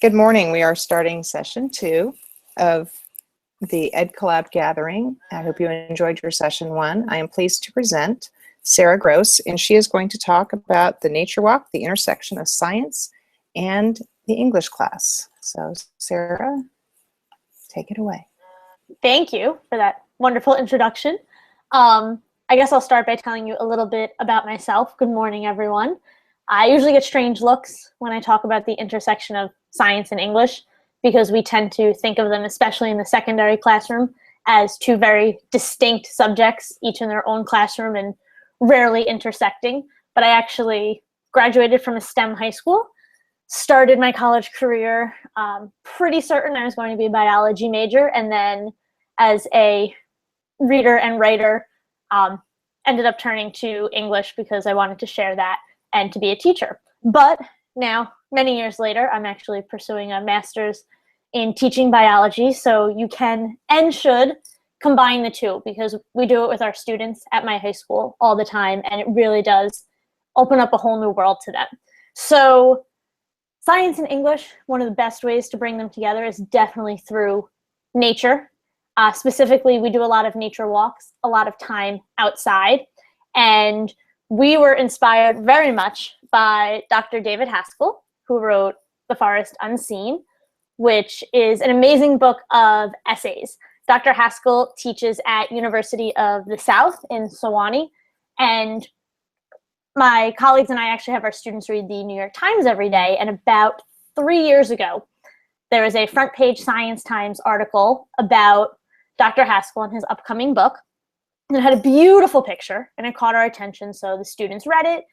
Good morning. We are starting session 2 of the EdCollab gathering. I hope you enjoyed your session 1. I am pleased to present Sarah Gross, and she is going to talk about the Nature Walk, the intersection of science and the English class. So Sarah, take it away. Thank you for that wonderful introduction. I guess I'll start by telling you a little bit about myself. Good morning, everyone. I usually get strange looks when I talk about the intersection of science and English because we tend to think of them, especially in the secondary classroom, as two very distinct subjects, each in their own classroom and rarely intersecting. But I actually graduated from a STEM high school, started my college career pretty certain I was going to be a biology major, and then as a reader and writer, ended up turning to English because I wanted to share that and to be a teacher. But now, many years later, I'm actually pursuing a master's in teaching biology, so you can and should combine the two because we do it with our students at my high school all the time, and it really does open up a whole new world to them. So science and English, one of the best ways to bring them together is definitely through nature. Specifically, we do a lot of nature walks, a lot of time outside, and we were inspired very much by Dr. David Haskell, who wrote The Forest Unseen, which is an amazing book of essays. Dr. Haskell teaches at University of the South in Sewanee, and my colleagues and I actually have our students read the New York Times every day, and about 3 years ago, there was a front page Science Times article about Dr. Haskell and his upcoming book. And it had a beautiful picture, and it caught our attention, so the students read it.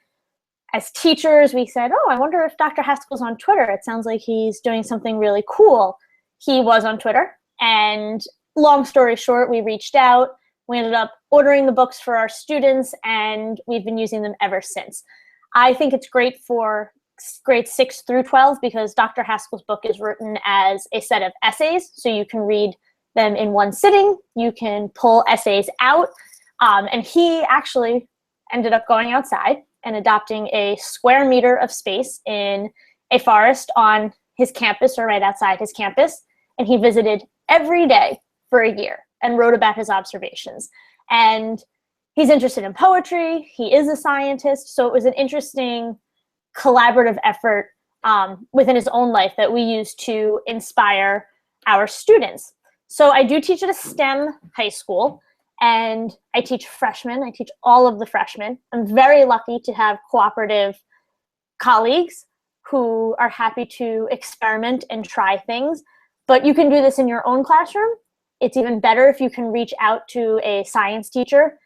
As teachers, we said, oh, I wonder if Dr. Haskell's on Twitter. It sounds like he's doing something really cool. He was on Twitter, and long story short, we reached out. We ended up ordering the books for our students, and we've been using them ever since. I think it's great for grades 6 through 12 because Dr. Haskell's book is written as a set of essays, so you can read them in one sitting. You can pull essays out, and he actually ended up going outside and adopting a square meter of space in a forest on his campus or right outside his campus, and he visited every day for a year and wrote about his observations. And he's interested in poetry. He is a scientist, so it was an interesting collaborative effort within his own life that we use to inspire our students. So I do teach at a STEM high school, and I teach freshmen. I teach all of the freshmen. I'm very lucky to have cooperative colleagues who are happy to experiment and try things, but you can do this in your own classroom. It's even better if you can reach out to a science teacher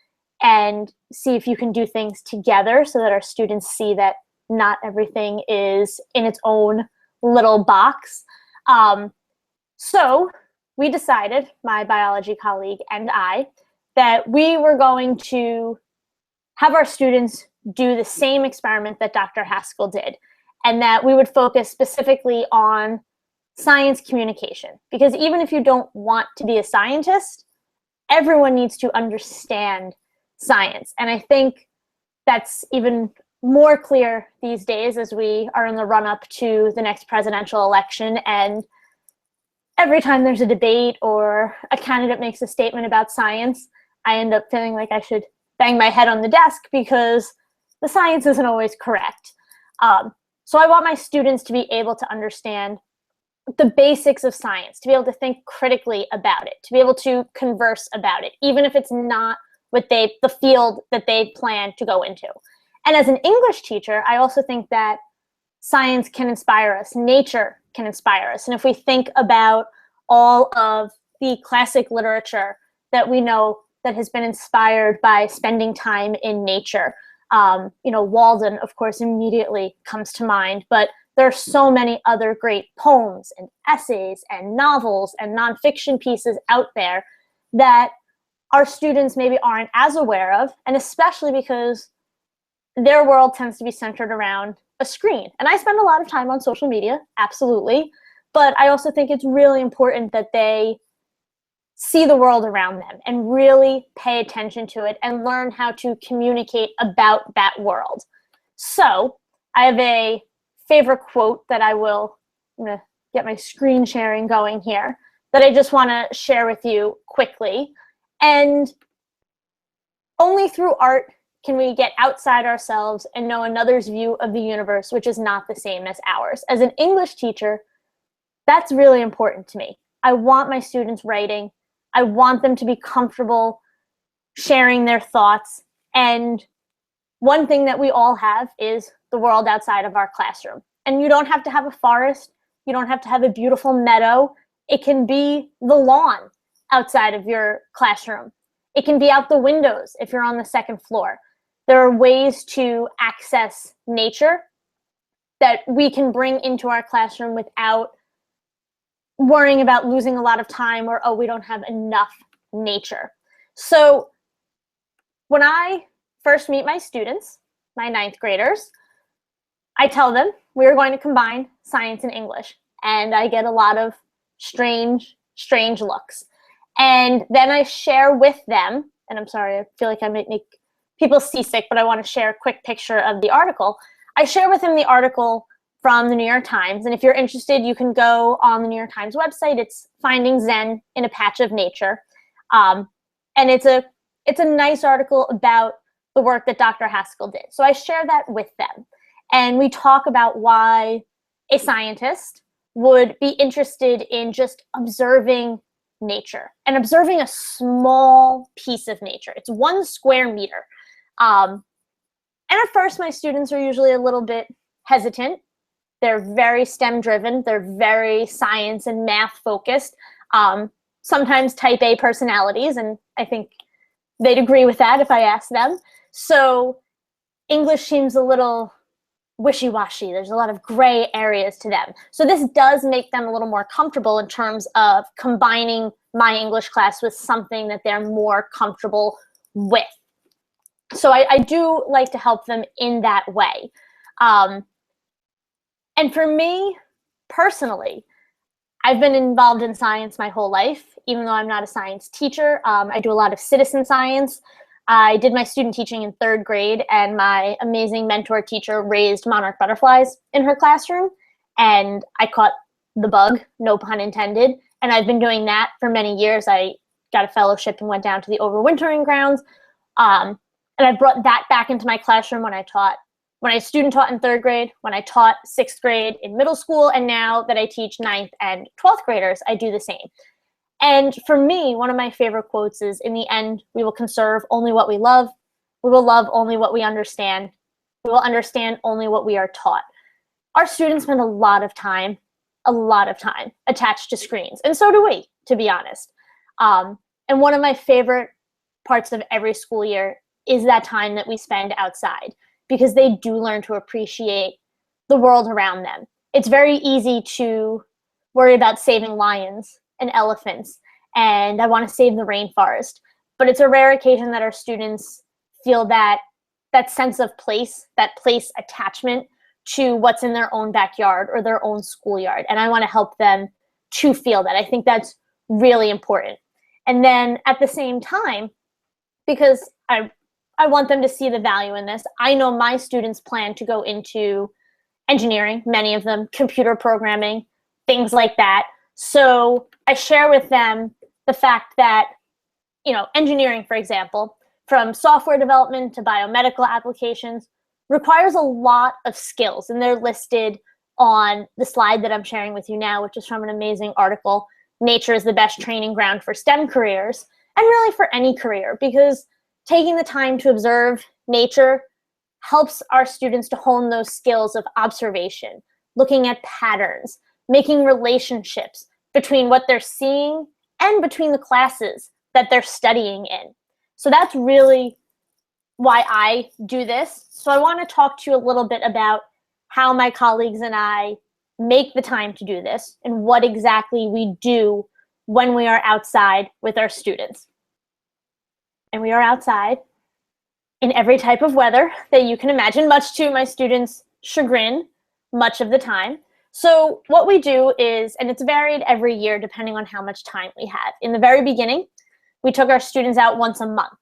and see if you can do things together so that our students see that not everything is in its own little box. So we decided, my biology colleague and I, that we were going to have our students do the same experiment that Dr. Haskell did, and that we would focus specifically on science communication. Because even if you don't want to be a scientist, everyone needs to understand science. And I think that's even more clear these days as we are in the run-up to the next presidential election, and every time there's a debate or a candidate makes a statement about science, I end up feeling like I should bang my head on the desk because the science isn't always correct. So I want my students to be able to understand the basics of science, to be able to think critically about it, to be able to converse about it, even if it's not what the field that they plan to go into. And as an English teacher, I also think that science can inspire us, nature can inspire us. And if we think about all of the classic literature that we know that has been inspired by spending time in nature, Walden, of course, immediately comes to mind, but there are so many other great poems and essays and novels and nonfiction pieces out there that our students maybe aren't as aware of, and especially because their world tends to be centered around a screen. And I spend a lot of time on social media, absolutely, but I also think it's really important that they see the world around them and really pay attention to it and learn how to communicate about that world. So I have a favorite quote that I'm going to get my screen sharing going here, that I just want to share with you quickly. And only through art can we get outside ourselves and know another's view of the universe, which is not the same as ours. As an English teacher, that's really important to me. I want my students writing. I want them to be comfortable sharing their thoughts. And one thing that we all have is the world outside of our classroom. And you don't have to have a forest. You don't have to have a beautiful meadow. It can be the lawn outside of your classroom. It can be out the windows if you're on the second floor. There are ways to access nature that we can bring into our classroom without worrying about losing a lot of time or, oh, we don't have enough nature. So when I first meet my students, my ninth graders, I tell them we're going to combine science and English. And I get a lot of strange looks. And then I share with them, and I'm sorry, I feel like I might make people seasick, but I want to share a quick picture of the article. I share with them the article from the New York Times. And if you're interested, you can go on the New York Times website. It's Finding Zen in a Patch of Nature. And it's a nice article about the work that Dr. Haskell did. So I share that with them. And we talk about why a scientist would be interested in just observing nature and observing a small piece of nature. It's 1 square meter. And at first, my students are usually a little bit hesitant. They're very STEM driven. They're very science and math focused. Sometimes type A personalities, and I think they'd agree with that if I asked them. So English seems a little wishy-washy. There's a lot of gray areas to them. So this does make them a little more comfortable in terms of combining my English class with something that they're more comfortable with. So I do like to help them in that way. And for me, personally, I've been involved in science my whole life, even though I'm not a science teacher. I do a lot of citizen science. I did my student teaching in 3rd grade, and my amazing mentor teacher raised monarch butterflies in her classroom, and I caught the bug, no pun intended, and I've been doing that for many years. I got a fellowship and went down to the overwintering grounds, and I brought that back into my classroom when I student taught in 3rd grade, when I taught 6th grade in middle school, and now that I teach 9th and 12th graders, I do the same. And for me, one of my favorite quotes is, in the end, we will conserve only what we love. We will love only what we understand. We will understand only what we are taught. Our students spend a lot of time attached to screens. And so do we, to be honest. And one of my favorite parts of every school year is that time that we spend outside, because they do learn to appreciate the world around them. It's very easy to worry about saving lions and elephants, and I want to save the rainforest. But it's a rare occasion that our students feel that sense of place, that place attachment to what's in their own backyard or their own schoolyard. And I want to help them to feel that. I think that's really important. And then at the same time, because I want them to see the value in this, I know my students plan to go into engineering, many of them computer programming, things like that. So I share with them the fact that, engineering, for example, from software development to biomedical applications, requires a lot of skills. And they're listed on the slide that I'm sharing with you now, which is from an amazing article, Nature is the Best Training Ground for STEM Careers, and really for any career, because taking the time to observe nature helps our students to hone those skills of observation, looking at patterns, making relationships between what they're seeing and between the classes that they're studying in. So that's really why I do this. So I want to talk to you a little bit about how my colleagues and I make the time to do this and what exactly we do when we are outside with our students. And we are outside in every type of weather that you can imagine, much to my students' chagrin much of the time. So what we do is, and it's varied every year depending on how much time we have. In the very beginning, we took our students out once a month.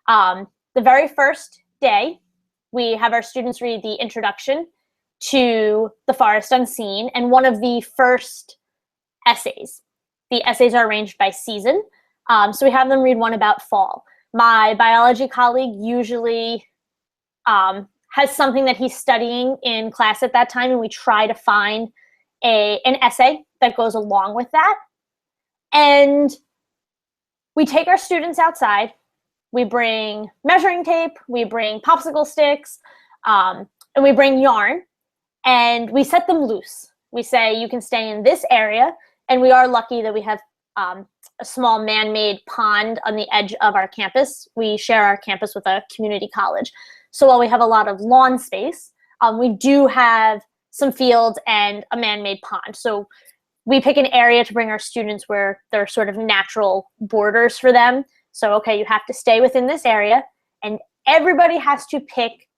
The very first day, we have our students read the introduction to The Forest Unseen, and one of the first essays. The essays are arranged by season. So we have them read one about fall. My biology colleague usually has something that he's studying in class at that time, and we try to find an essay that goes along with that. And we take our students outside. We bring measuring tape, we bring popsicle sticks, and we bring yarn, and we set them loose. We say, you can stay in this area, and we are lucky that we have a small man-made pond on the edge of our campus. We share our campus with a community college. So while we have a lot of lawn space, we do have some fields and a man-made pond. So we pick an area to bring our students where there are sort of natural borders for them. So, okay, you have to stay within this area, and everybody has to pick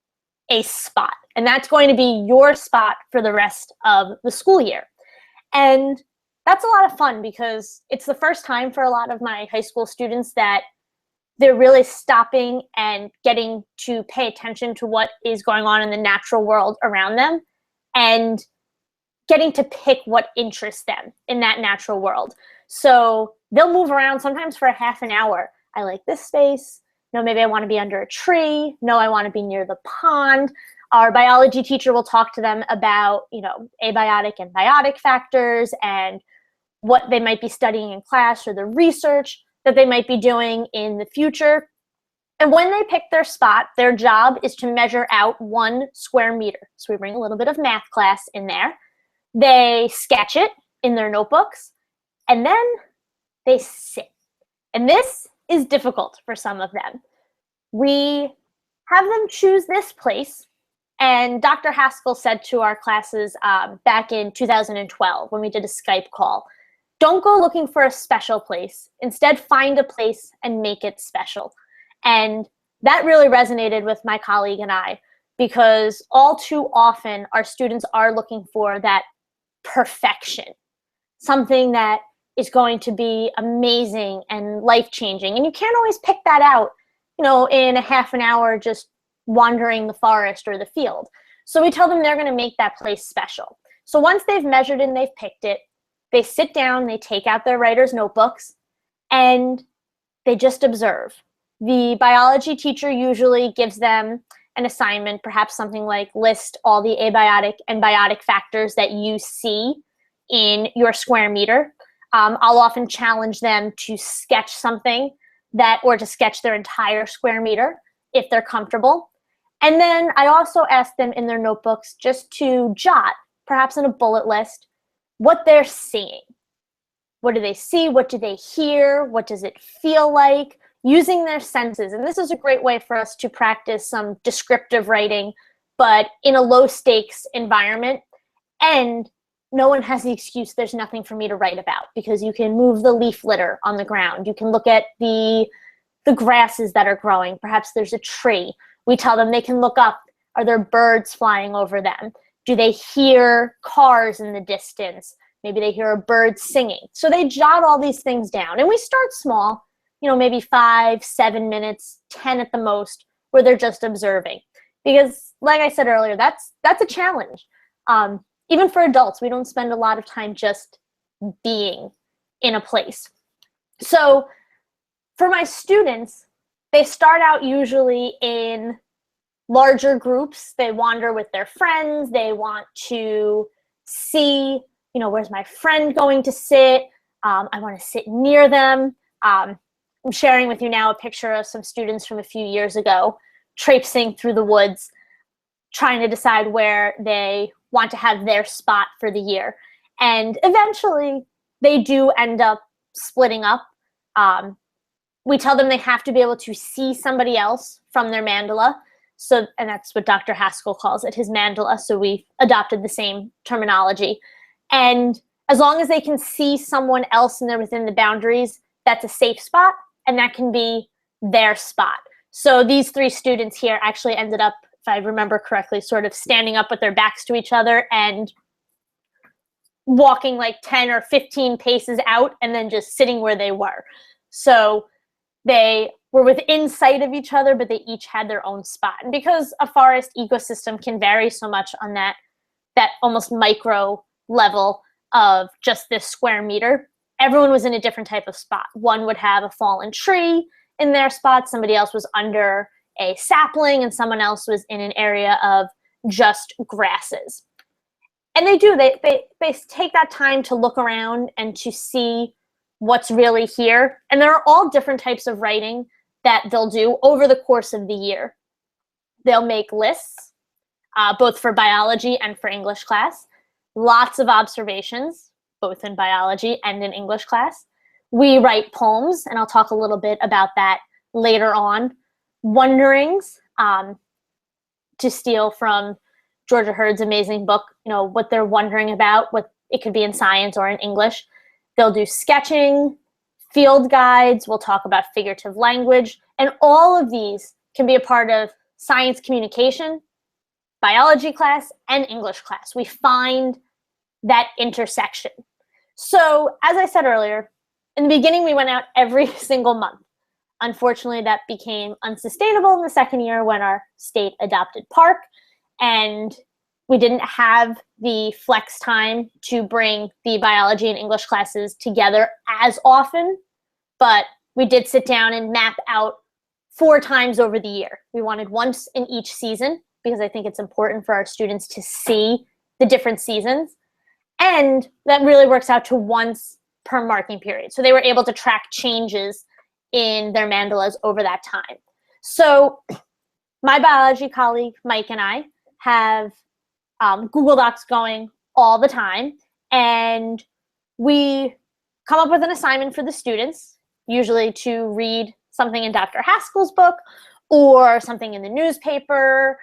a spot. And that's going to be your spot for the rest of the school year. And that's a lot of fun because it's the first time for a lot of my high school students that they're really stopping and getting to pay attention to what is going on in the natural world around them and getting to pick what interests them in that natural world. So they'll move around sometimes for a half an hour. I like this space. No, maybe I want to be under a tree. No, I want to be near the pond. Our biology teacher will talk to them about, abiotic and biotic factors and what they might be studying in class or the research that they might be doing in the future. And when they pick their spot, their job is to measure out 1 square meter. So we bring a little bit of math class in there. They sketch it in their notebooks, and then they sit. And this is difficult for some of them. We have them choose this place. And Dr. Haskell said to our classes back in 2012 when we did a Skype call, don't go looking for a special place. Instead, find a place and make it special. And that really resonated with my colleague and I, because all too often our students are looking for that perfection, something that is going to be amazing and life-changing. And you can't always pick that out, in a half an hour just wandering the forest or the field. So we tell them they're going to make that place special. So once they've measured and they've picked it, they sit down, they take out their writer's notebooks, and they just observe. The biology teacher usually gives them an assignment, perhaps something like list all the abiotic and biotic factors that you see in your square meter. I'll often challenge them to sketch something or to sketch their entire square meter if they're comfortable. And then I also ask them in their notebooks just to jot, perhaps in a bullet list, what they're seeing. What do they see? What do they hear? What does it feel like? Using their senses. And this is a great way for us to practice some descriptive writing, but in a low stakes environment. And no one has the excuse there's nothing for me to write about, because you can move the leaf litter on the ground. You can look at the grasses that are growing. Perhaps there's a tree. We tell them they can look up. Are there birds flying over them? Do they hear cars in the distance? Maybe they hear a bird singing. So they jot all these things down. And we start small, maybe 5, 7 minutes, 10 at the most, where they're just observing. Because like I said earlier, that's a challenge. Even for adults, we don't spend a lot of time just being in a place. So for my students, they start out usually in larger groups. They wander with their friends. They want to see, where's my friend going to sit? I want to sit near them. I'm sharing with you now a picture of some students from a few years ago traipsing through the woods, trying to decide where they want to have their spot for the year. And eventually they do end up splitting up. We tell them they have to be able to see somebody else from their mandala. And that's what Dr. Haskell calls it, his mandala. So we adopted the same terminology. And as long as they can see someone else and they're within the boundaries, that's a safe spot, and that can be their spot. So these 3 students here actually ended up, if I remember correctly, sort of standing up with their backs to each other and walking like 10 or 15 paces out and then just sitting where they were. So they were within sight of each other, but they each had their own spot. And because a forest ecosystem can vary so much on that almost micro level, of just this square meter, everyone was in a different type of spot. One would have a fallen tree in their spot, somebody else was under a sapling, and someone else was in an area of just grasses. And they take that time to look around and to see what's really here. And there are all different types of writing that they'll do over the course of the year. They'll make lists, both for biology and for English class. Lots of observations, both in biology and in English class. We write poems, and I'll talk a little bit about that later on. Wonderings, to steal from Georgia Hurd's amazing book, what they're wondering about, what it could be in science or in English. They'll do sketching, field guides, we'll talk about figurative language, and all of these can be a part of science communication, biology class, and English class. We find that intersection. So, as I said earlier, in the beginning, we went out every single month. Unfortunately, that became unsustainable in the second year when our state adopted Park, and we didn't have the flex time to bring the biology and English classes together as often, but we did sit down and map out 4 times over the year. We wanted once in each season because I think it's important for our students to see the different seasons, and that really works out to once per marking period. So they were able to track changes in their mandalas over that time. So my biology colleague, Mike, and I have Google Docs going all the time, and we come up with an assignment for the students, usually to read something in Dr. Haskell's book or something in the newspaper.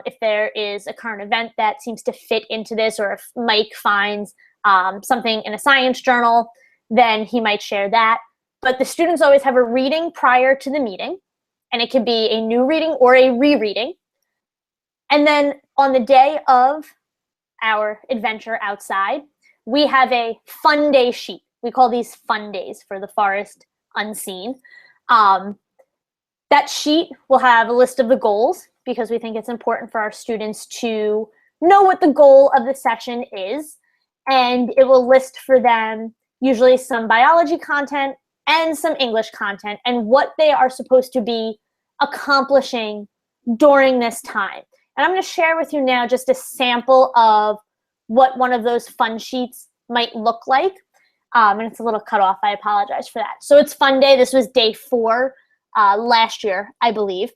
If there is a current event that seems to fit into this, or if Mike finds something in a science journal, then he might share that. But the students always have a reading prior to the meeting, and it could be a new reading or a rereading. And then on the day of our adventure outside, we have a fun day sheet. We call these fun days for the Forest Unseen. That sheet will have a list of the goals, because we think it's important for our students to know what the goal of the session is. And it will list for them usually some biology content and some English content, and what they are supposed to be accomplishing during this time. And I'm going to share with you now just a sample of what one of those fun sheets might look like. And it's a little cut off. I apologize for that. So it's fun day. This was day 4 last year, I believe.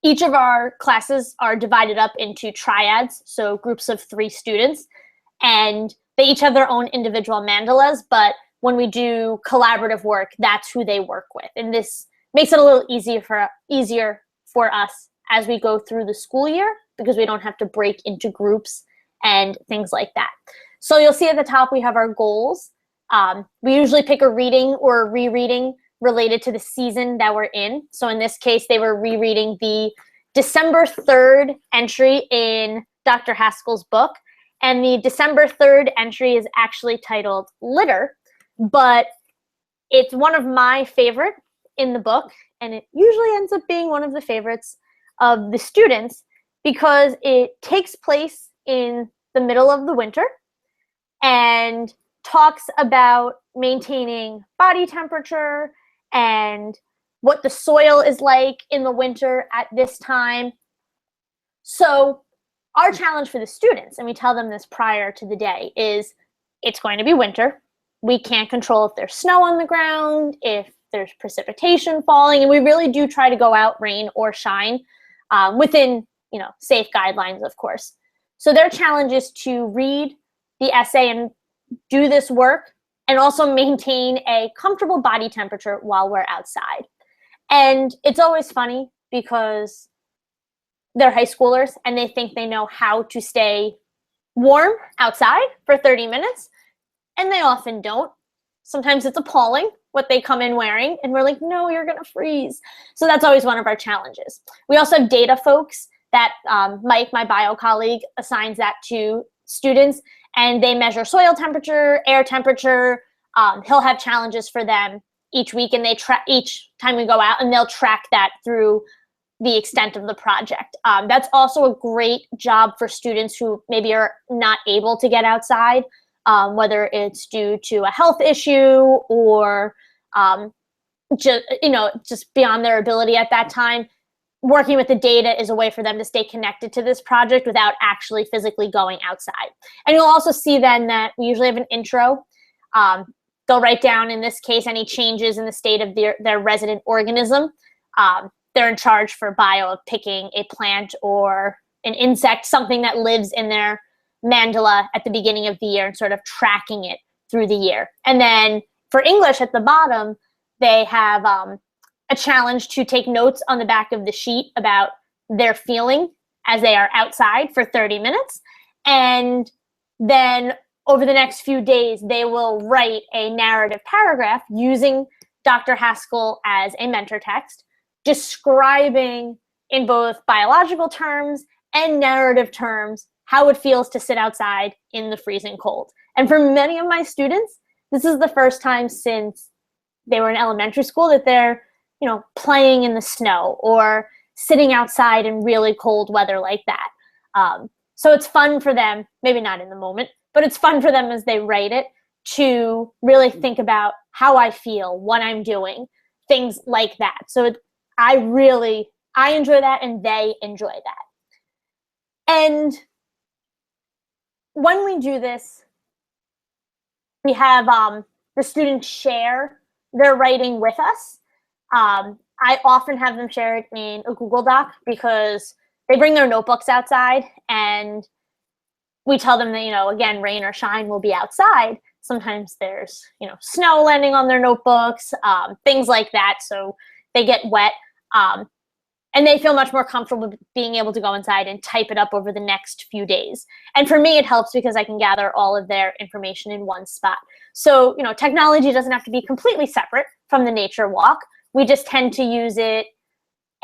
Each of our classes are divided up into triads, so groups of 3 students, and they each have their own individual mandalas, but when we do collaborative work, that's who they work with. And this makes it a little easier for us as we go through the school year, because we don't have to break into groups and things like that. So you'll see at the top we have our goals. We usually pick a reading or a rereading related to the season that we're in. So in this case, they were rereading the December 3rd entry in Dr. Haskell's book. And the December 3rd entry is actually titled Litter, but it's one of my favorite in the book, and it usually ends up being one of the favorites of the students because it takes place in the middle of the winter and talks about maintaining body temperature and what the soil is like in the winter at this time. So our challenge for the students, and we tell them this prior to the day, is it's going to be winter. We can't control if there's snow on the ground, if there's precipitation falling, and we really do try to go out, rain or shine, within safe guidelines, of course. So their challenge is to read the essay and do this work, and also maintain a comfortable body temperature while we're outside. And it's always funny because they're high schoolers and they think they know how to stay warm outside for 30 minutes, and they often don't. Sometimes it's appalling what they come in wearing, and we're like, no, you're gonna freeze. So that's always one of our challenges. We also have data folks that Mike, my bio colleague, assigns that to students, and they measure soil temperature, air temperature. He'll have challenges for them each week, and they each time we go out, and they'll track that through the extent of the project. That's also a great job for students who maybe are not able to get outside. whether it's due to a health issue or just beyond their ability at that time. Working with the data is a way for them to stay connected to this project without actually physically going outside. And you'll also see then that we usually have an intro. They'll write down, in this case, any changes in the state of their resident organism. They're in charge for bio of picking a plant or an insect, something that lives in their mandala at the beginning of the year, and sort of tracking it through the year. And then for English at the bottom, they have a challenge to take notes on the back of the sheet about their feeling as they are outside for 30 minutes. And then over the next few days, they will write a narrative paragraph using Dr. Haskell as a mentor text, describing in both biological terms and narrative terms how it feels to sit outside in the freezing cold. And for many of my students, this is the first time since they were in elementary school that they're playing in the snow or sitting outside in really cold weather like that. So it's fun for them, maybe not in the moment, but it's fun for them as they write it to really think about how I feel, what I'm doing, things like that. So I enjoy that and they enjoy that. And when we do this, we have the students share their writing with us. I often have them share it in a Google Doc because they bring their notebooks outside and we tell them that, again, rain or shine, will be outside. Sometimes there's, snow landing on their notebooks, things like that. So they get wet. And they feel much more comfortable being able to go inside and type it up over the next few days. And for me, it helps because I can gather all of their information in one spot. So, technology doesn't have to be completely separate from the nature walk. We just tend to use it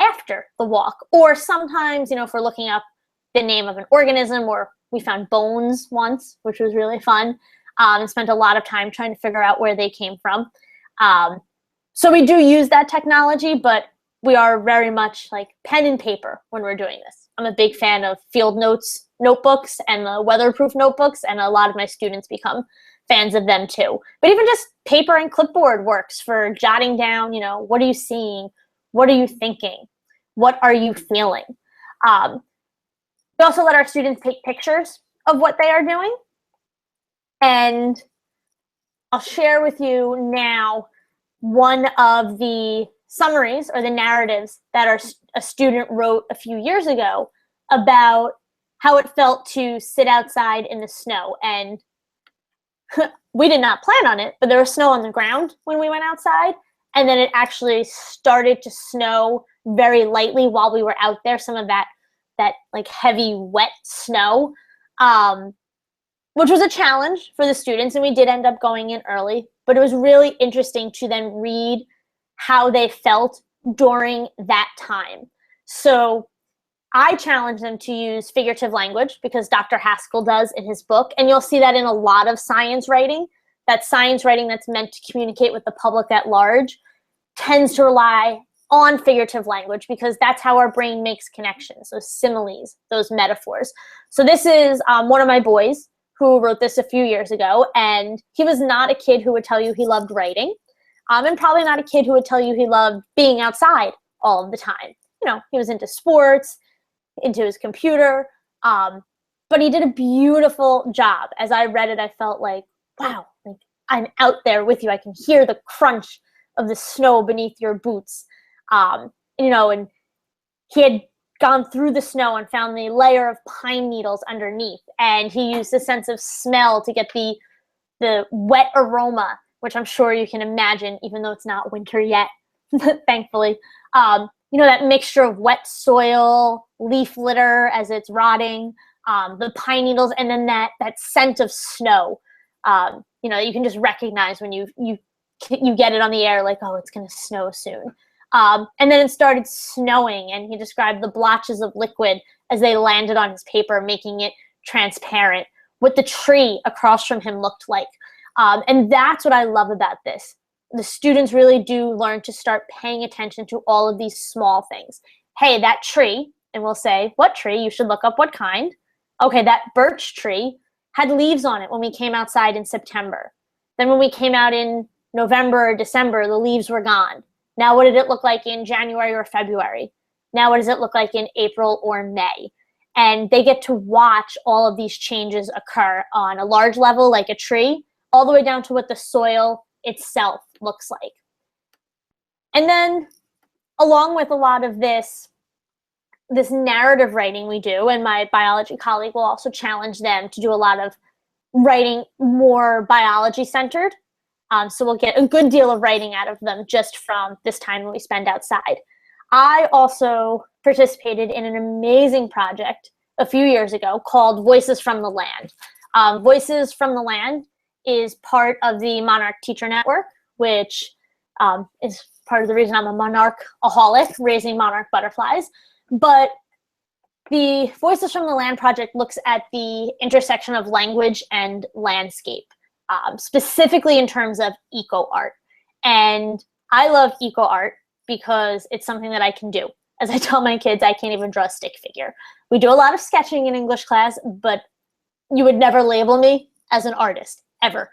after the walk. Or sometimes, if we're looking up the name of an organism, or we found bones once, which was really fun, and spent a lot of time trying to figure out where they came from. So we do use that technology, but we are very much like pen and paper when we're doing this. I'm a big fan of field notes notebooks and the weatherproof notebooks, and a lot of my students become fans of them too. But even just paper and clipboard works for jotting down, what are you seeing? What are you thinking? What are you feeling? We also let our students take pictures of what they are doing. And I'll share with you now one of the summaries or the narratives that a student wrote a few years ago about how it felt to sit outside in the snow. And we did not plan on it, but there was snow on the ground when we went outside. And then it actually started to snow very lightly while we were out there, some of that like heavy, wet snow, which was a challenge for the students. And we did end up going in early, but it was really interesting to then read how they felt during that time. So I challenge them to use figurative language because Dr. Haskell does in his book. And you'll see that in a lot of science writing. That science writing that's meant to communicate with the public at large tends to rely on figurative language because that's how our brain makes connections, those similes, those metaphors. So this is one of my boys who wrote this a few years ago, and he was not a kid who would tell you he loved writing, and probably not a kid who would tell you he loved being outside all of the time. He was into sports, into his computer, but he did a beautiful job. As I read it, I felt like, wow, like I'm out there with you. I can hear the crunch of the snow beneath your boots. And he had gone through the snow and found the layer of pine needles underneath. And he used a sense of smell to get the wet aroma, which I'm sure you can imagine, even though it's not winter yet, thankfully. That mixture of wet soil, leaf litter as it's rotting, the pine needles, and then that scent of snow. You can just recognize when you get it on the air, like, oh, it's going to snow soon. And then it started snowing, and he described the blotches of liquid as they landed on his paper, making it transparent, what the tree across from him looked like. And that's what I love about this. The students really do learn to start paying attention to all of these small things. Hey, that tree, and we'll say, what tree? You should look up what kind. Okay, that birch tree, had leaves on it when we came outside in September. Then when we came out in November or December, the leaves were gone. Now what did it look like in January or February? Now what does it look like in April or May? And they get to watch all of these changes occur on a large level, like a tree, all the way down to what the soil itself looks like. And then along with a lot of this narrative writing we do, and my biology colleague will also challenge them to do a lot of writing more biology centered. So we'll get a good deal of writing out of them just from this time we spend outside. I also participated in an amazing project a few years ago called Voices from the Land. Voices from the Land is part of the Monarch Teacher Network, which is part of the reason I'm a monarch-aholic, raising monarch butterflies. But the Voices from the Land project looks at the intersection of language and landscape, specifically in terms of eco art. And I love eco art because it's something that I can do. As I tell my kids, I can't even draw a stick figure. We do a lot of sketching in English class, but you would never label me as an artist, ever.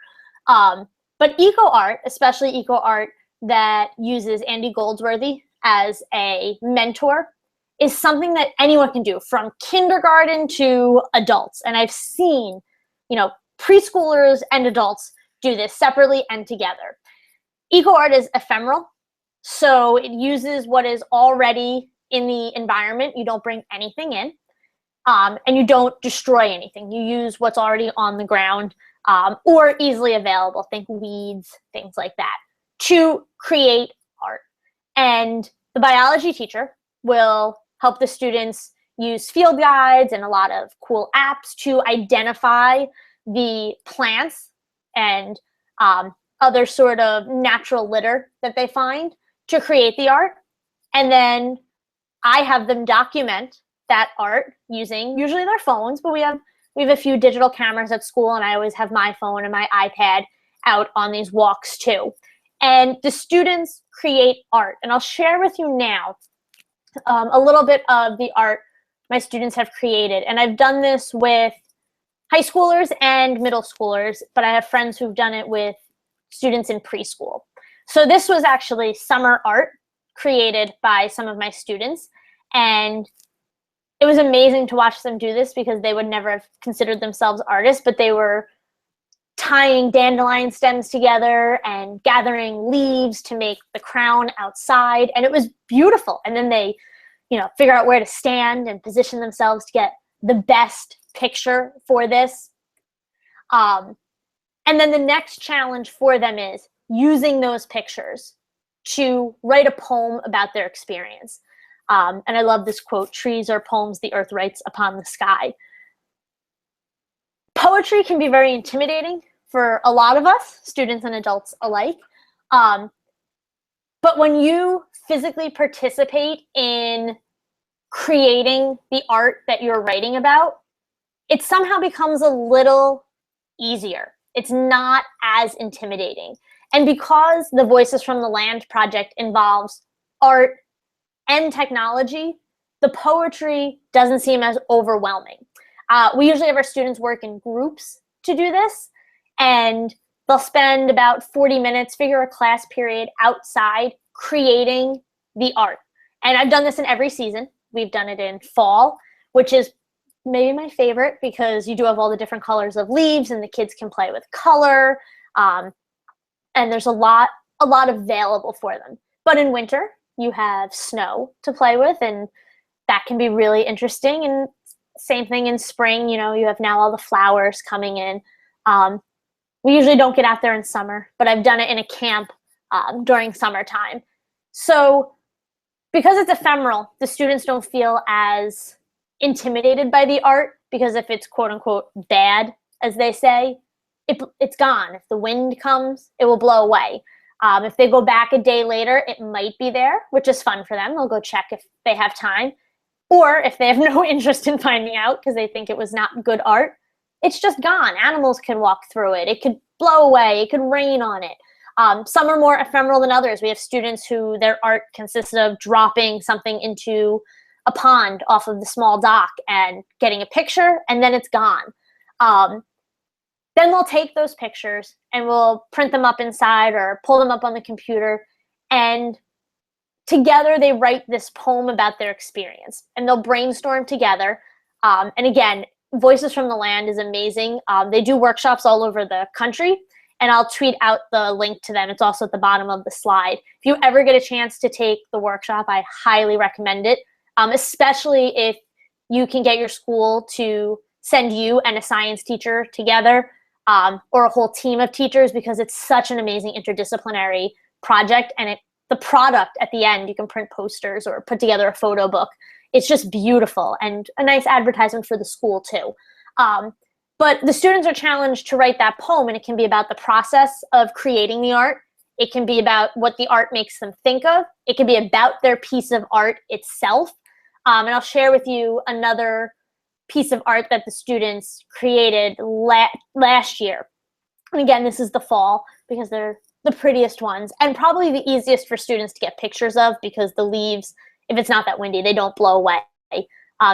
But eco art, especially eco art that uses Andy Goldsworthy as a mentor, is something that anyone can do, from kindergarten to adults. And I've seen, preschoolers and adults do this separately and together. Eco art is ephemeral, so it uses what is already in the environment. You don't bring anything in, and you don't destroy anything. You use what's already on the ground or easily available. Think weeds, things like that, to create art. And the biology teacher will help the students use field guides and a lot of cool apps to identify the plants and other sort of natural litter that they find to create the art. And then I have them document that art using usually their phones, but we have a few digital cameras at school, and I always have my phone and my iPad out on these walks too. And the students create art. And I'll share with you now a little bit of the art my students have created. And I've done this with high schoolers and middle schoolers, but I have friends who've done it with students in preschool. So this was actually summer art created by some of my students. And it was amazing to watch them do this because they would never have considered themselves artists, but they were tying dandelion stems together and gathering leaves to make the crown outside. And it was beautiful. And then they, figure out where to stand and position themselves to get the best picture for this. And then the next challenge for them is using those pictures to write a poem about their experience. And I love this quote: "Trees are poems the earth writes upon the sky." Poetry can be very intimidating for a lot of us, students and adults alike. But when you physically participate in creating the art that you're writing about, it somehow becomes a little easier. It's not as intimidating. And because the Voices from the Land project involves art and technology, the poetry doesn't seem as overwhelming. We usually have our students work in groups to do this, and they'll spend about 40 minutes, figure a class period outside creating the art. And I've done this in every season. We've done it in fall, which is maybe my favorite because you do have all the different colors of leaves and the kids can play with color. And there's a lot available for them. But in winter, you have snow to play with, and that can be really interesting. And same thing in spring, you have now all the flowers coming in. We usually don't get out there in summer, but I've done it in a camp during summertime. So because it's ephemeral, the students don't feel as intimidated by the art, because if it's quote unquote bad, as they say, it's gone. If the wind comes, it will blow away. If they go back a day later, it might be there, which is fun for them. They'll go check if they have time. Or if they have no interest in finding out because they think it was not good art, it's just gone. Animals can walk through it. It could blow away. It could rain on it. Some are more ephemeral than others. We have students who their art consists of dropping something into a pond off of the small dock and getting a picture, and then it's gone. Then they'll take those pictures and we'll print them up inside or pull them up on the computer, and together they write this poem about their experience, and they'll brainstorm together. And again, Voices from the Land is amazing. They do workshops all over the country, and I'll tweet out the link to them. It's also at the bottom of the slide. If you ever get a chance to take the workshop, I highly recommend it, especially if you can get your school to send you and a science teacher together, or a whole team of teachers, because it's such an amazing interdisciplinary project. And the product at the end, you can print posters or put together a photo book. It's just beautiful and a nice advertisement for the school too. But the students are challenged to write that poem, and it can be about the process of creating the art. It can be about what the art makes them think of. It can be about their piece of art itself. And I'll share with you another piece of art that the students created last year. And again, this is the fall because they're the prettiest ones and probably the easiest for students to get pictures of, because the leaves, if it's not that windy, they don't blow away.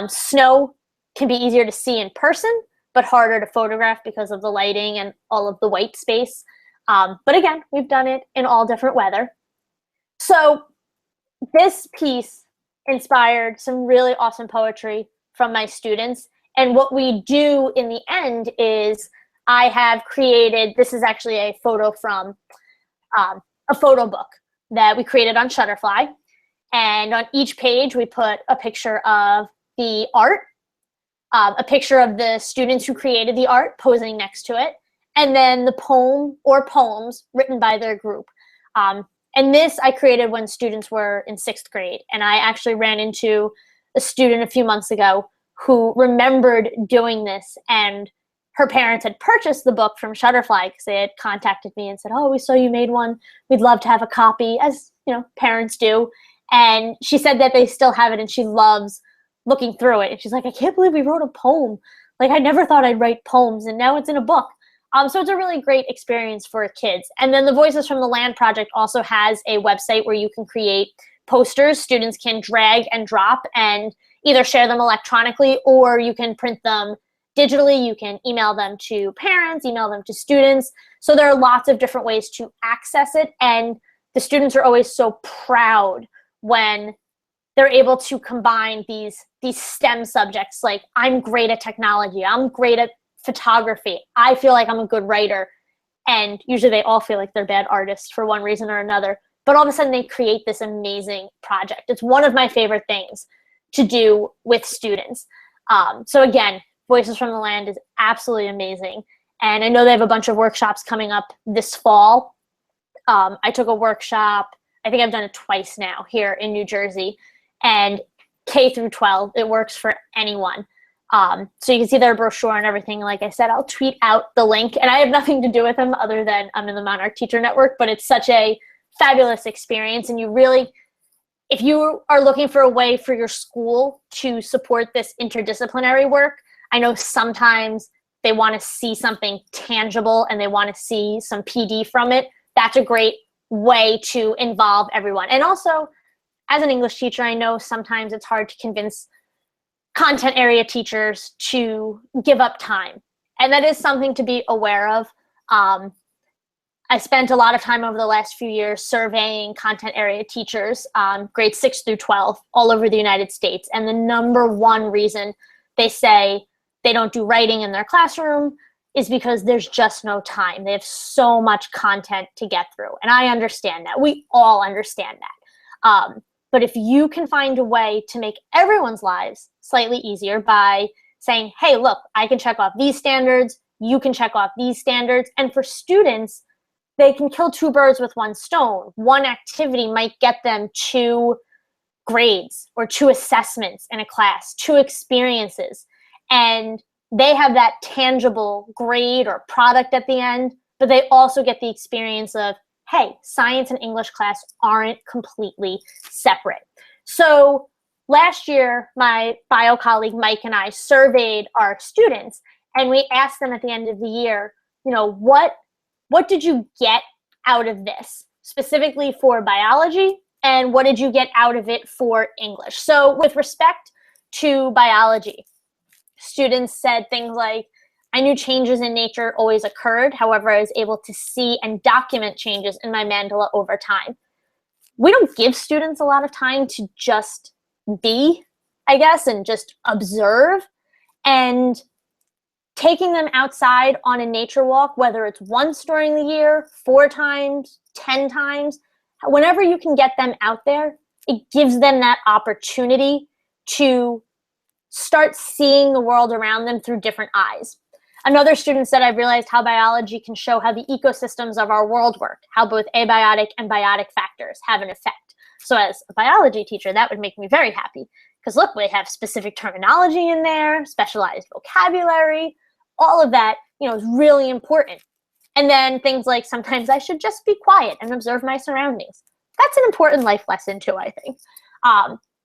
Snow can be easier to see in person, but harder to photograph because of the lighting and all of the white space. But again, we've done it in all different weather. So this piece inspired some really awesome poetry from my students. And what we do in the end is I have created, this is actually a photo from a photo book that we created on Shutterfly. And on each page, we put a picture of the art, a picture of the students who created the art posing next to it, and then the poem or poems written by their group. And this I created when students were in 6th grade. And I actually ran into a student a few months ago who remembered doing this, and her parents had purchased the book from Shutterfly because they had contacted me and said, "Oh, we saw you made one. We'd love to have a copy," as parents do. And she said that they still have it and she loves looking through it. And she's like, "I can't believe we wrote a poem. Like, I never thought I'd write poems, and now it's in a book." So it's a really great experience for kids. And then the Voices from the Land project also has a website where you can create posters. Students can drag and drop and either share them electronically, or you can print them digitally. You can email them to parents, email them to students. So there are lots of different ways to access it. And the students are always so proud when they're able to combine these STEM subjects. Like, I'm great at technology, I'm great at photography, I feel like I'm a good writer. And usually they all feel like they're bad artists for one reason or another. But all of a sudden they create this amazing project. It's one of my favorite things to do with students. So again, Voices from the Land is absolutely amazing. And I know they have a bunch of workshops coming up this fall. I took a workshop, I think I've done it twice now here in New Jersey, and K through 12, it works for anyone. So you can see their brochure and everything. Like I said, I'll tweet out the link, and I have nothing to do with them other than I'm in the Monarch Teacher Network, but it's such a fabulous experience. And you really, if you are looking for a way for your school to support this interdisciplinary work, I know sometimes they want to see something tangible and they want to see some PD from it. That's a great way to involve everyone. And also, as an English teacher, I know sometimes it's hard to convince content area teachers to give up time. And that is something to be aware of. I spent a lot of time over the last few years surveying content area teachers, grades 6 through 12, all over the United States. And the number one reason they say they don't do writing in their classroom is because there's just no time. They have so much content to get through. And I understand that. We all understand that. But if you can find a way to make everyone's lives slightly easier by saying, hey, look, I can check off these standards, you can check off these standards. And for students, they can kill two birds with one stone. One activity might get them 2 grades or 2 assessments in a class, 2 experiences. And they have that tangible grade or product at the end, but they also get the experience of, hey, science and English class aren't completely separate. So last year, my bio colleague Mike and I surveyed our students, and we asked them at the end of the year, what did you get out of this, specifically for biology, and what did you get out of it for English? So with respect to biology, students said things like, I knew changes in nature always occurred. However, I was able to see and document changes in my mandala over time. We don't give students a lot of time to just be, I guess, and just observe. And taking them outside on a nature walk, whether it's once during the year, 4 times, 10 times, whenever you can get them out there, it gives them that opportunity to start seeing the world around them through different eyes. Another student said, I've realized how biology can show how the ecosystems of our world work, how both abiotic and biotic factors have an effect. So as a biology teacher, that would make me very happy. Because look, we have specific terminology in there, specialized vocabulary, all of that, is really important. And then things like sometimes I should just be quiet and observe my surroundings. That's an important life lesson too, I think.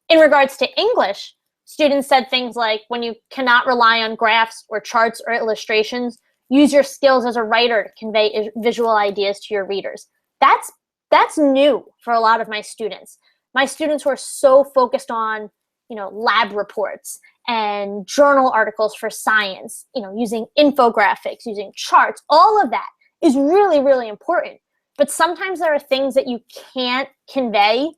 In regards to English, students said things like, when you cannot rely on graphs or charts or illustrations, use your skills as a writer to convey visual ideas to your readers. That's new for a lot of my students. My students who are so focused on, lab reports and journal articles for science, using infographics, using charts, all of that is really, really important. But sometimes there are things that you can't convey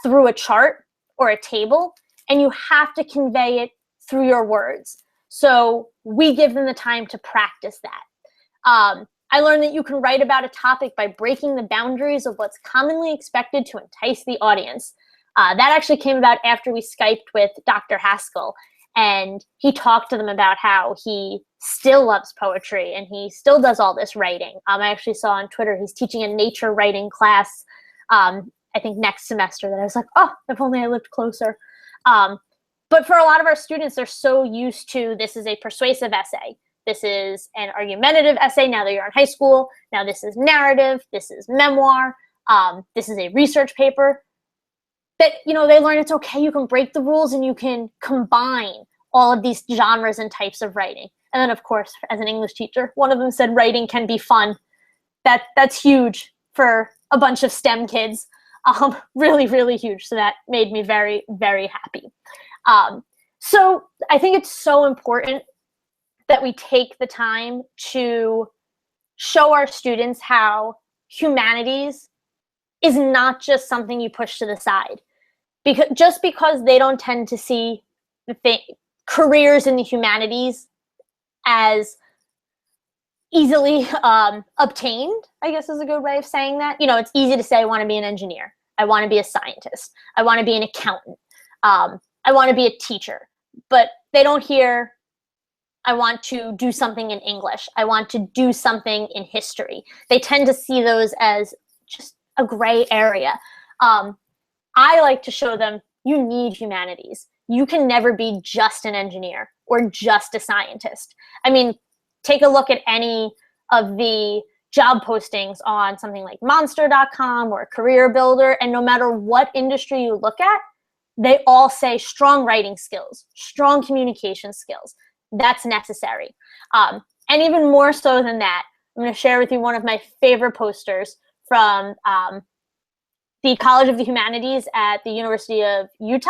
through a chart or a table, and you have to convey it through your words. So we give them the time to practice that. I learned that you can write about a topic by breaking the boundaries of what's commonly expected to entice the audience. That actually came about after we Skyped with Dr. Haskell, and he talked to them about how he still loves poetry and he still does all this writing. I actually saw on Twitter he's teaching a nature writing class, I think next semester, that I was like, oh, if only I lived closer. But for a lot of our students, they're so used to, this is a persuasive essay. This is an argumentative essay now that you're in high school. Now this is narrative. This is memoir. This is a research paper. That, they learn it's okay. You can break the rules and you can combine all of these genres and types of writing. And then, of course, as an English teacher, one of them said writing can be fun. That's huge for a bunch of STEM kids. Really, really huge. So that made me very, very happy. So I think it's so important that we take the time to show our students how humanities is not just something you push to the side. Because they don't tend to see careers in the humanities as easily obtained, I guess is a good way of saying that. It's easy to say, I want to be an engineer. I want to be a scientist. I want to be an accountant. I want to be a teacher. But they don't hear, I want to do something in English. I want to do something in history. They tend to see those as just a gray area. I like to show them, you need humanities. You can never be just an engineer or just a scientist. I mean, take a look at any of the job postings on something like monster.com or Career Builder, and no matter what industry you look at, they all say strong writing skills, strong communication skills. That's necessary. And even more so than that, I'm going to share with you one of my favorite posters from the College of the Humanities at the University of Utah.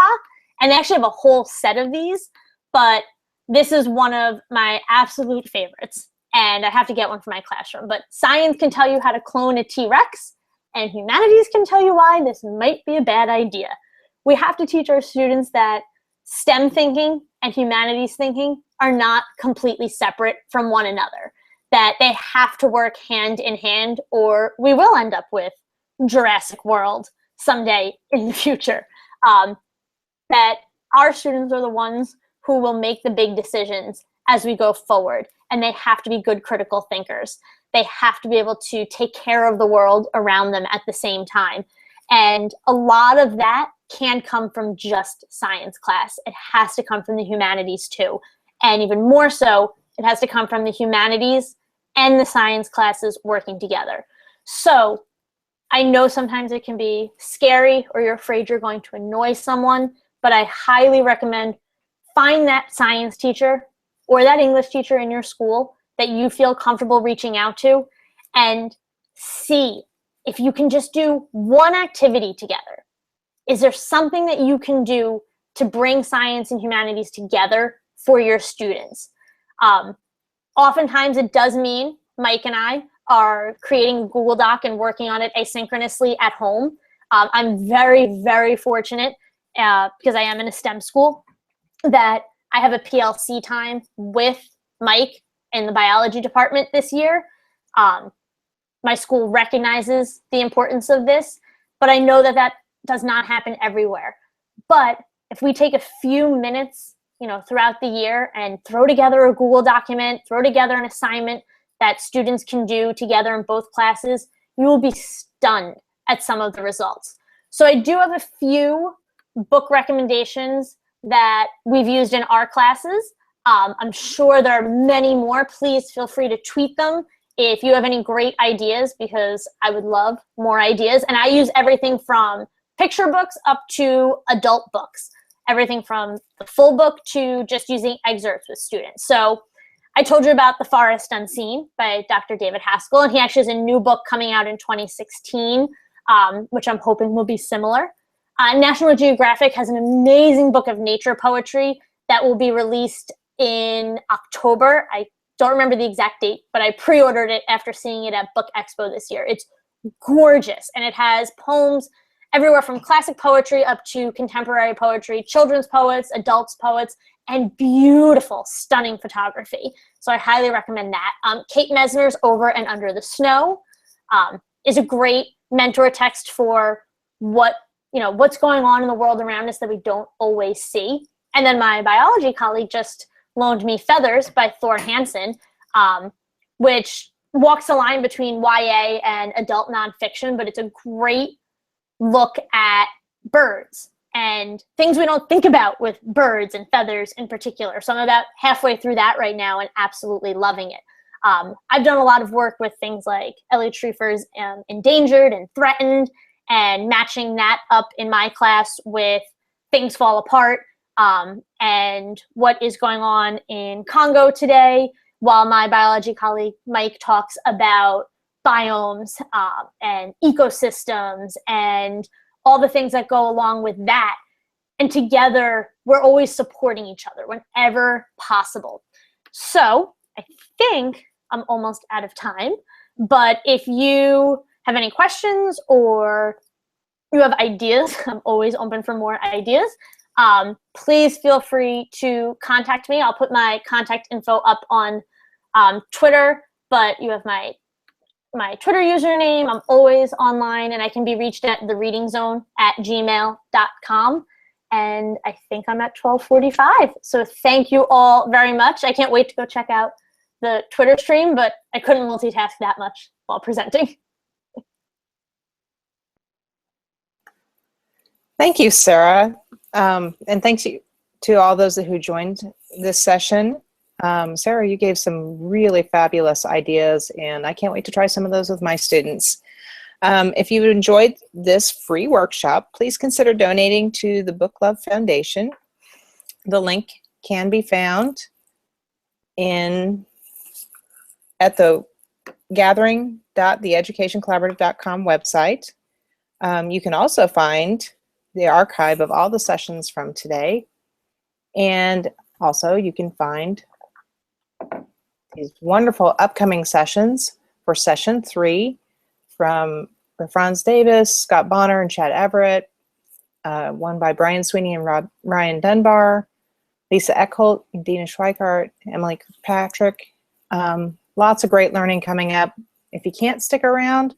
And they actually have a whole set of these, but this is one of my absolute favorites. And I have to get one for my classroom. But science can tell you how to clone a T-Rex, and humanities can tell you why this might be a bad idea. We have to teach our students that STEM thinking and humanities thinking are not completely separate from one another, that they have to work hand in hand, or we will end up with Jurassic World someday in the future. That our students are the ones who will make the big decisions as we go forward, and they have to be good critical thinkers. They have to be able to take care of the world around them at the same time. And a lot of that can come from just science class. It has to come from the humanities too. And even more so, it has to come from the humanities and the science classes working together. So I know sometimes it can be scary, or you're afraid you're going to annoy someone, but I highly recommend find that science teacher or that English teacher in your school that you feel comfortable reaching out to, and see if you can just do one activity together. Is there something that you can do to bring science and humanities together for your students? Oftentimes it does mean Mike and I are creating Google Doc and working on it asynchronously at home. I'm very, very fortunate because I am in a STEM school that I have a PLC time with Mike in the biology department this year. My school recognizes the importance of this, but I know that that does not happen everywhere. But if we take a few minutes, throughout the year and throw together a Google document, throw together an assignment that students can do together in both classes, you will be stunned at some of the results. So I do have a few book recommendations that we've used in our classes. I'm sure there are many more. Please feel free to tweet them if you have any great ideas, because I would love more ideas. And I use everything from picture books up to adult books, everything from the full book to just using excerpts with students. So I told you about The Forest Unseen by Dr. David Haskell, and he actually has a new book coming out in 2016, which I'm hoping will be similar. National Geographic has an amazing book of nature poetry that will be released in October. I don't remember the exact date, but I pre-ordered it after seeing it at Book Expo this year. It's gorgeous, and it has poems everywhere from classic poetry up to contemporary poetry, children's poets, adults poets, and beautiful, stunning photography. So I highly recommend that. Kate Mesner's Over and Under the Snow is a great mentor text for what's going on in the world around us that we don't always see. And then my biology colleague just loaned me Feathers by Thor Hansen, which walks a line between YA and adult nonfiction, but it's a great look at birds and things we don't think about with birds and feathers in particular. So I'm about halfway through that right now and absolutely loving it. I've done a lot of work with things like Elliot Schrieffer's Endangered and Threatened, and matching that up in my class with Things Fall Apart and what is going on in Congo today, while my biology colleague Mike talks about biomes and ecosystems and all the things that go along with that. And together, we're always supporting each other whenever possible. So I think I'm almost out of time, but if you have any questions or you have ideas, I'm always open for more ideas. Please feel free to contact me. I'll put my contact info up on Twitter, but you have my Twitter username. I'm always online, and I can be reached at thereadingzone@gmail.com. And I think I'm at 12:45. So thank you all very much. I can't wait to go check out the Twitter stream, but I couldn't multitask that much while presenting. Thank you, Sarah. And thanks to all those who joined this session. Sarah, you gave some really fabulous ideas, and I can't wait to try some of those with my students. If you enjoyed this free workshop, please consider donating to the Book Love Foundation. The link can be found at the gathering.theeducationcollaborative.com website. You can also find the archive of all the sessions from today, and also you can find these wonderful upcoming sessions for session 3 from Franz Davis, Scott Bonner, and Chad Everett, one by Brian Sweeney and Ryan Dunbar, Lisa Eckholt, Dina Schweikart, Emily Kirkpatrick. Lots of great learning coming up. If you can't stick around,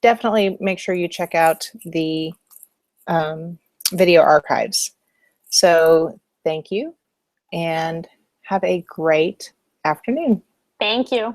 definitely make sure you check out the video archives. So thank you, and have a great afternoon. Thank you.